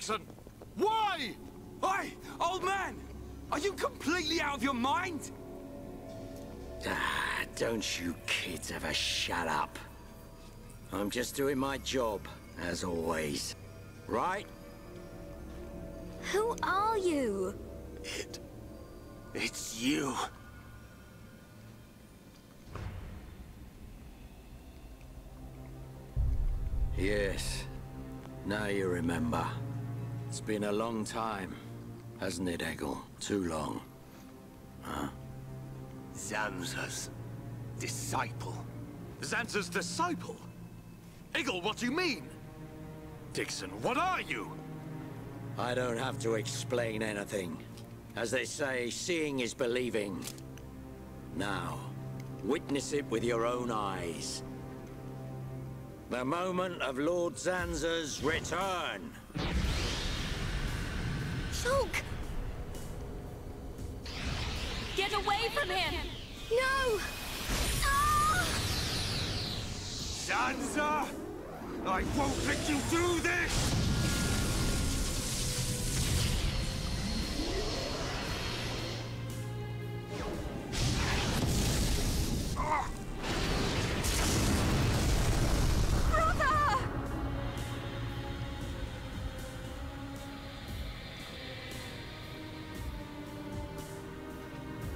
Dickson! Why? Oi, old man! Are you completely out of your mind? Don't you kids ever shut up. I'm just doing my job, as always. Right? Who are you? It's you. Yes. Now you remember. It's been a long time, hasn't it, Egil? Too long. Huh? Zanza's disciple. Zanza's disciple? Egil, what do you mean? Dickson, what are you? I don't have to explain anything. As they say, seeing is believing. Now, witness it with your own eyes. The moment of Lord Zanza's return. Shulk! Get away from him! No! Ah! Zanza! I won't let you do this!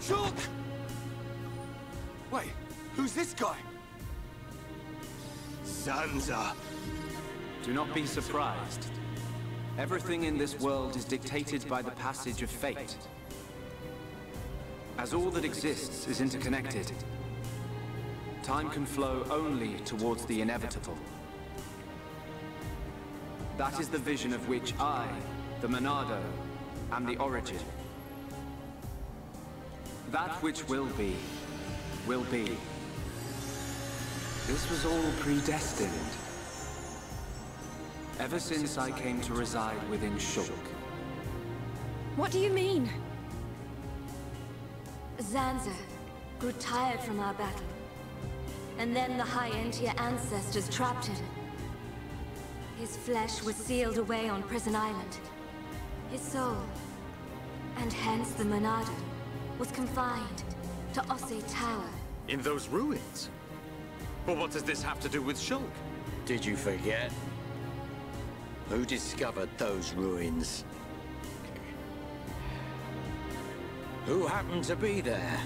Shulk! Wait, who's this guy? Zanza. Do not be surprised. Everything in this world is dictated by the passage of fate. As all that exists is interconnected, time can flow only towards the inevitable. That is the vision of which I, the Monado, am the origin. That which will be, will be. This was all predestined. Ever since I came to reside within Shulk. What do you mean? Zanza grew tired from our battle. And then the high-end-tier ancestors trapped him. His flesh was sealed away on Prison Island. His soul, and hence the Monado, was confined to Osse Tower. In those ruins? But what does this have to do with Shulk? Did you forget? Who discovered those ruins? Who happened to be there?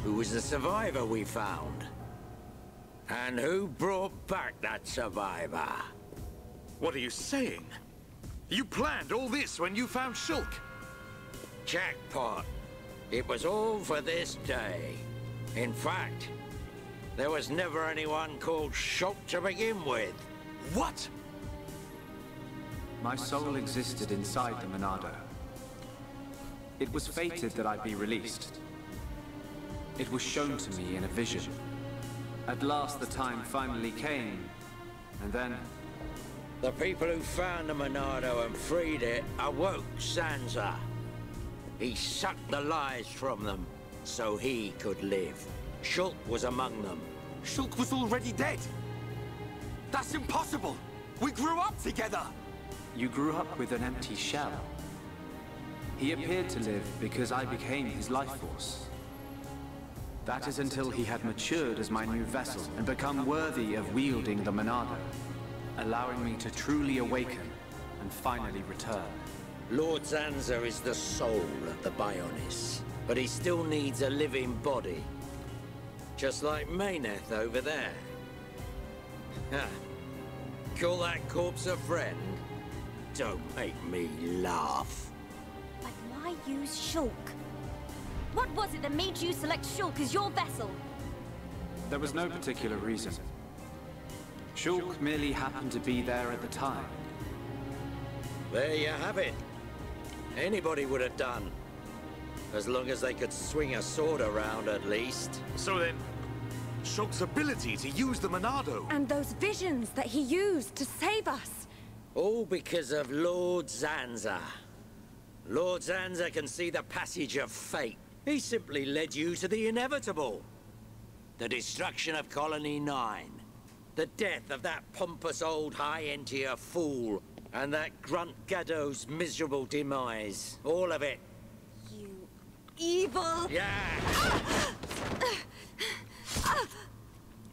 Who was the survivor we found? And who brought back that survivor? What are you saying? You planned all this when you found Shulk? Jackpot. It was all for this day. In fact, there was never anyone called Shulk to begin with. What? My soul existed inside the Monado. It was fated that I be released. It was shown to me in a vision. At last the time finally came, and then... The people who found the Monado and freed it awoke Zanza. He sucked the lives from them, so he could live. Shulk was among them. Shulk was already dead! That's impossible! We grew up together! You grew up with an empty shell. He appeared to live because I became his life force. That is until he had matured as my new vessel and become worthy of wielding the Monado, allowing me to truly awaken and finally return. Lord Zanza is the soul of the Bionis, but he still needs a living body. Just like Meyneth over there. Ha. Call that corpse a friend? Don't make me laugh. But why use Shulk? What was it that made you select Shulk as your vessel? There was no particular reason. Shulk merely happened to be there at the time. There you have it. Anybody would have done. As long as they could swing a sword around, at least. So then, Shulk's ability to use the Monado... And those visions that he used to save us. All because of Lord Zanza. Lord Zanza can see the passage of fate. He simply led you to the inevitable. The destruction of Colony 9. The death of that pompous old high-end-tier fool. And that grunt Gaddo's miserable demise. All of it. You evil... Yeah!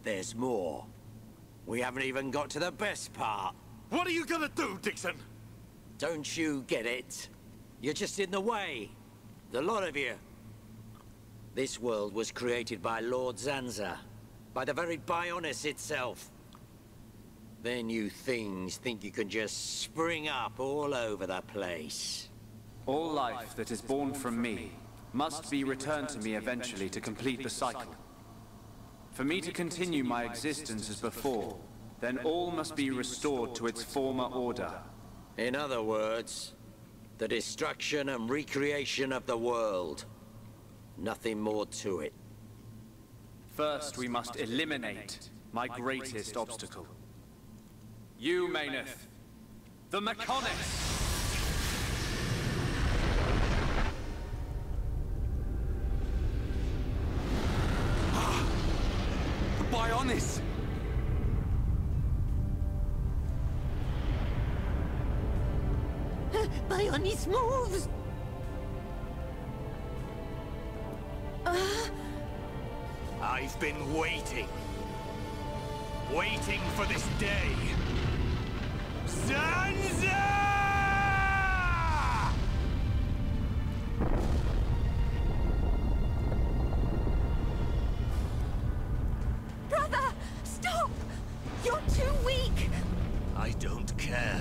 There's more. We haven't even got to the best part. What are you gonna do, Dickson? Don't you get it? You're just in the way. The lot of you. This world was created by Lord Zanza. By the very Bionis itself. Then you things think you can just spring up all over the place. All life that is born from me must be returned to me eventually to complete the cycle. For me to continue my existence as before, then all must be restored to its former order. In other words, the destruction and recreation of the world. Nothing more to it. First, we must eliminate my greatest obstacle. You, Meyneth, the Mechonis! The Bionis! Bionis moves! I've been waiting. Waiting for this day. Zanza! Brother! Stop! You're too weak! I don't care.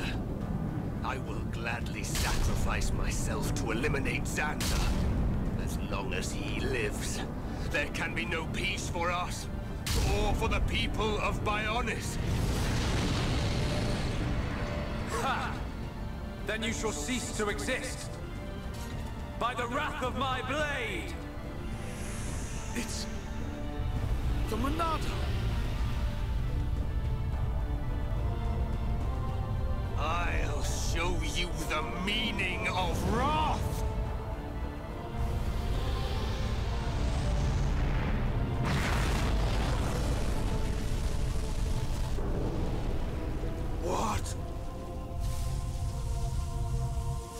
I will gladly sacrifice myself to eliminate Zanza. As long as he lives, there can be no peace for us, or for the people of Bionis. Ha! Then you shall cease to exist. By the wrath of my blade! It's... the Monado. I'll show you the meaning of wrath! What?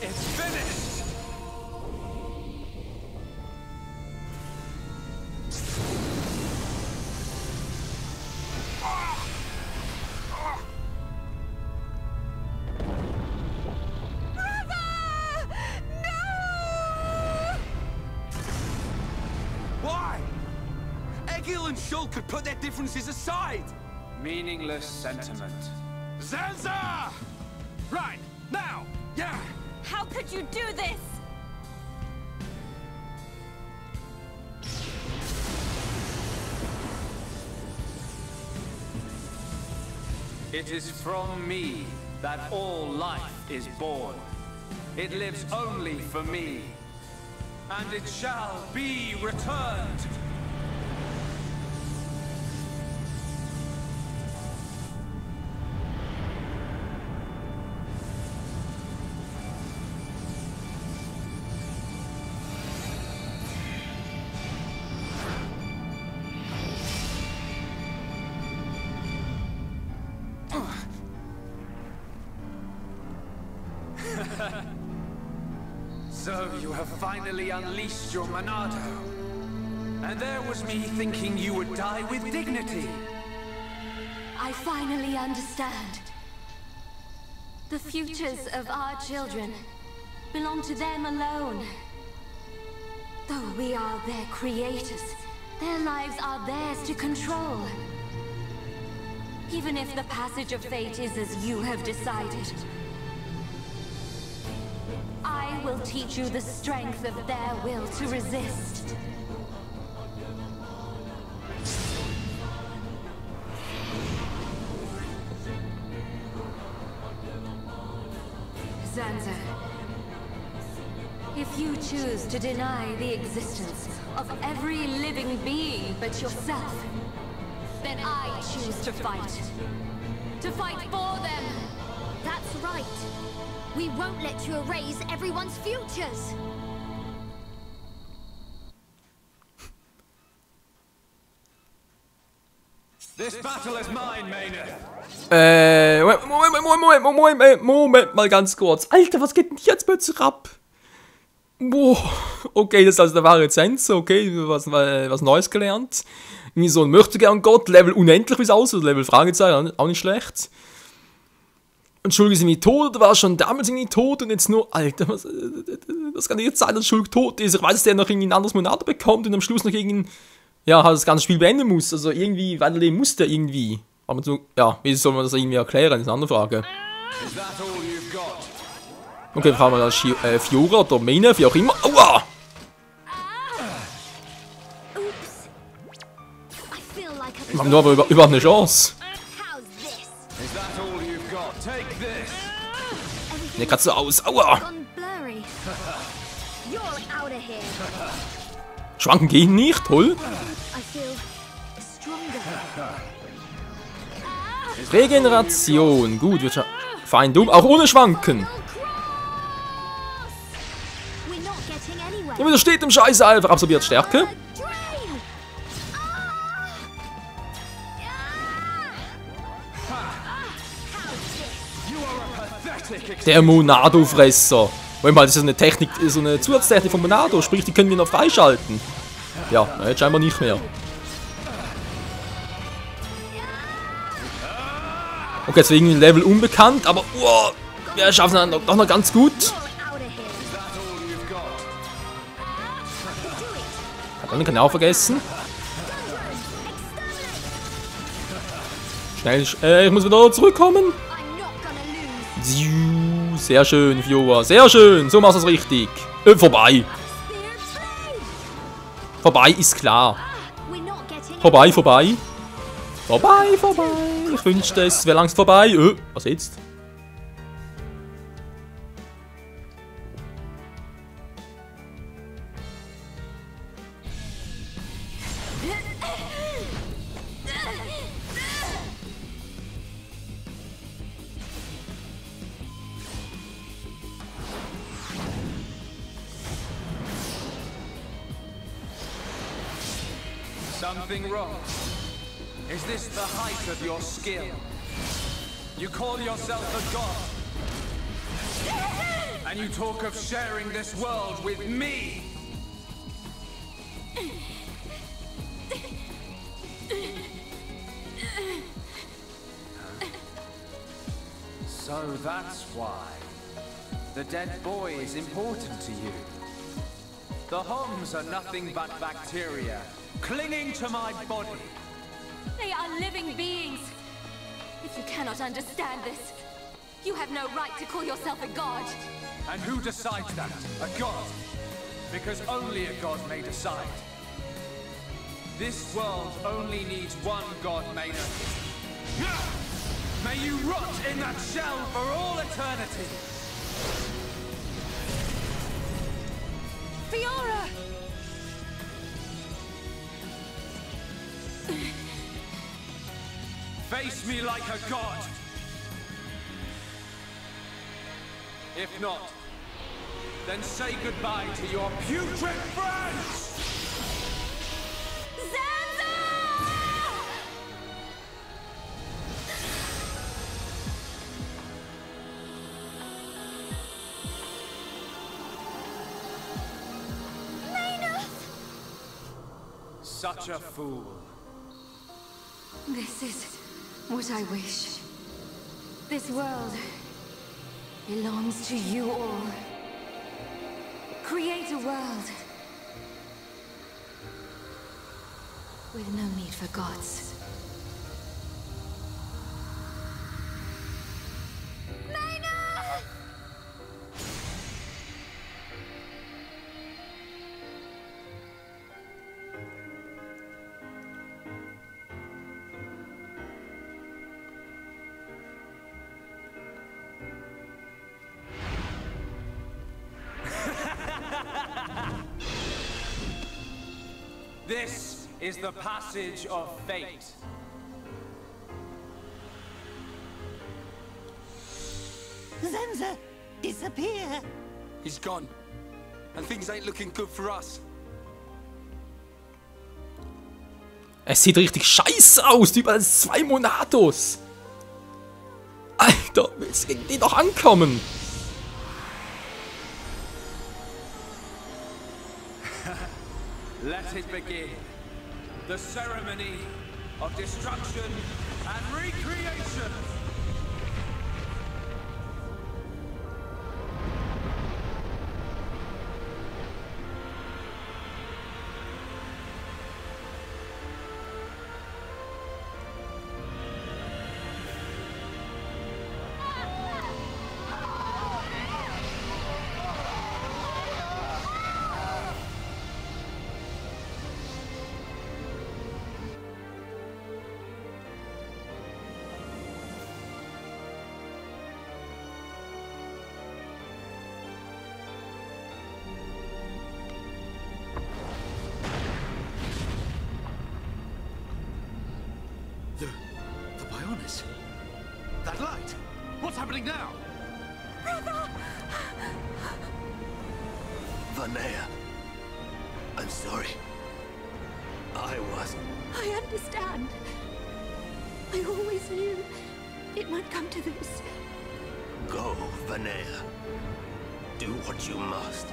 It's finished! Why? Egil and Shulk could put their differences aside! Meaningless sentiment. Zanza! Right, now! Yeah! How could you do this? It is from me that all life is born. It lives only for me. And it shall be returned. So you have finally unleashed your Monado. And there was me thinking you would die with dignity. I finally understand. The futures of our children belong to them alone. Though we are their creators, their lives are theirs to control. Even if the passage of fate is as you have decided, I will teach you the strength of their will to resist. Zanza, if you choose to deny the existence of every living being but yourself, then I choose to fight. To fight for them! That's right. We won't let you erase everyone's futures. This battle is mine, Meyneth. Moment mal ganz kurz. Alter, was geht denn jetzt plötzlich ab? Boah, okay, das ist also der wahre Zanza, okay, was Neues gelernt. Irgendwie so ein Möchtegern-Gott, Level unendlich, wie es aussieht, Level Fragezeichen, auch nicht schlecht. Und Shulk ist irgendwie tot, oder war schon damals irgendwie tot und jetzt nur, Alter, was kann jetzt sein, dass Shulk tot ist? Ich weiß, dass der noch irgendwie ein anderes Monat bekommt und am Schluss noch irgendwie, ja, halt das ganze Spiel beenden muss. Also irgendwie, weiterleben muss der irgendwie. Aber so, ja, wie soll man das irgendwie erklären, das ist eine andere Frage. Okay, fragen wir das Fiora oder Meyneth, wie auch immer. Aua! Wir haben nur aber überhaupt eine Chance. Der gerade so aus. Aua! Schwanken gehen nicht, toll. Regeneration, gut, wird schon fein dumm, auch ohne Schwanken. Ja, das steht im Scheiße einfach, absorbiert Stärke. Der Monado-Fresser. Moment mal, das ist eine Technik, so eine Zusatztechnik von Monado, sprich, die können wir noch freischalten. Ja, jetzt scheinbar nicht mehr. Okay, deswegen Level unbekannt, aber wir schaffen es doch noch ganz gut. Hat man kann auch vergessen. Schnell, ich muss wieder zurückkommen. Sehr schön, Fiora, sehr schön, so machst du es richtig. Vorbei. Vorbei ist klar. Vorbei. Vorbei. Ich wünschte, es wäre langsam vorbei. Was jetzt? Something wrong. Is this the height of your skill? You call yourself a god, and you talk of sharing this world with me. So that's why the dead boy is important to you. The Homs are nothing but bacteria clinging to my body. They are living beings. If you cannot understand this, you have no right to call yourself a god. And who decides that? A god? Because only a god may decide. This world only needs one god, Meyneth. May you rot in that shell for all eternity! Fiora! Face me like a god! If not, then say goodbye to your putrid friends! Zanza! Meyneth! Such a fool. This is what I wish. This world belongs to you all. Create a world with no need for gods. Meyneth! This is the passage of fate. Zanza, disappear. He's gone. And things ain't looking good for us. Es sieht richtig scheiße aus. Überall 2 Monados. Alter, willst du gegen die doch ankommen? Let it begin. The ceremony of destruction and recreation. That light! What's happening now? Vanea, I'm sorry. I understand. I always knew it might come to this. Go, Vanea. Do what you must,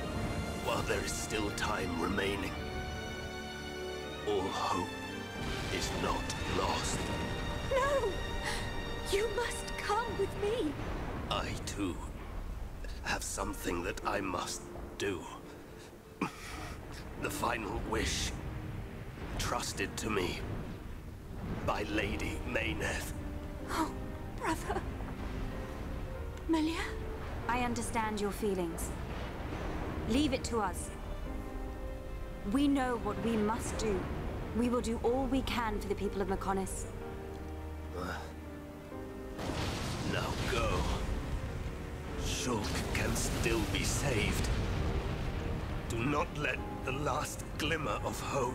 while there is still time remaining. All hope is not lost. No! You must come with me. I, too, have something that I must do. The final wish, trusted to me by Lady Meyneth. Oh, brother. Melia? I understand your feelings. Leave it to us. We know what we must do. We will do all we can for the people of Meyneth. Now go. Shulk can still be saved. Do not let the last glimmer of hope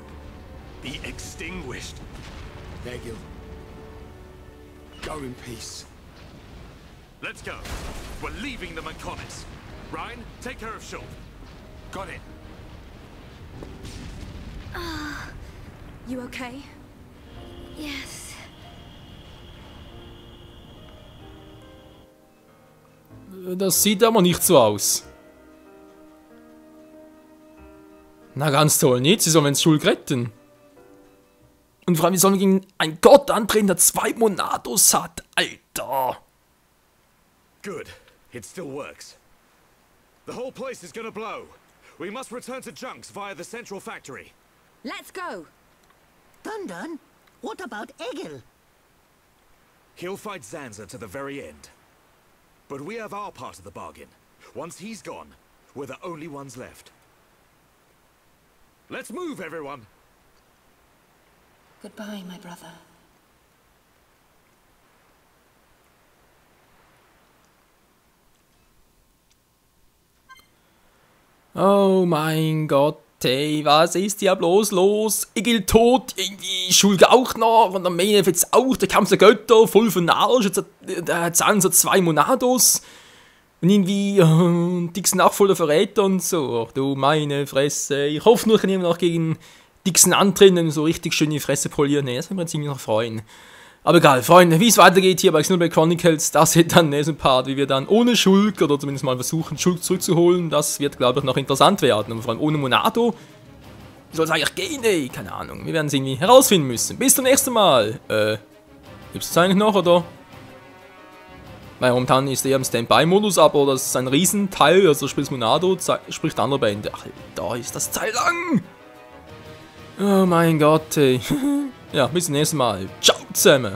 be extinguished. Egil. Go in peace. Let's go. We're leaving the Meyneth. Ryan, take care of Shulk. Got it. You okay? Yes. Das sieht aber nicht so aus. Na ganz toll nicht, sie sollen Shulk retten. Und vor allem, wir sollen gegen einen Gott antreten, der 2 Monados hat. Alter. Good. It still works. The whole place is gonna blow. We must return to Junks via the central factory. Let's go. Dun, what about Egil? He'll fight Zanza to the very end. But we have our part of the bargain. Once he's gone, we're the only ones left. Let's move, everyone! Goodbye, my brother. Oh mein Gott, hey, was ist hier bloß los? Egil tot, irgendwie Shulk auch noch, und dann Meyneth jetzt auch, der Kampf der Götter, voll von Arsch, jetzt hat Zanza 2 Monados. Und irgendwie, Dickson auch voll der Verräter und so. Ach du meine Fresse. Ich hoffe nur, ich kann immer noch gegen Dickson antreten und so richtig schön die Fresse polieren. Nee, das würde mich ziemlich noch freuen. Aber egal, Freunde, wie es weitergeht hier bei Xenoblade Chronicles, das seht dann im nächsten Part, wie wir dann ohne Shulk, oder zumindest mal versuchen, Shulk zurückzuholen. Das wird, glaube ich, noch interessant werden. Und vor allem ohne Monado. Wie soll es eigentlich gehen, ey? Keine Ahnung. Wir werden es irgendwie herausfinden müssen. Bis zum nächsten Mal. Gibt es eigentlich noch, oder? Weil momentan ist er im Standby-Modus, aber das ist ein Riesenteil, also sprich Monado, spricht andere Bände. Ach, da ist das Teil lang! Oh mein Gott, ey. Ja, bis zum nächsten Mal. Ciao zusammen!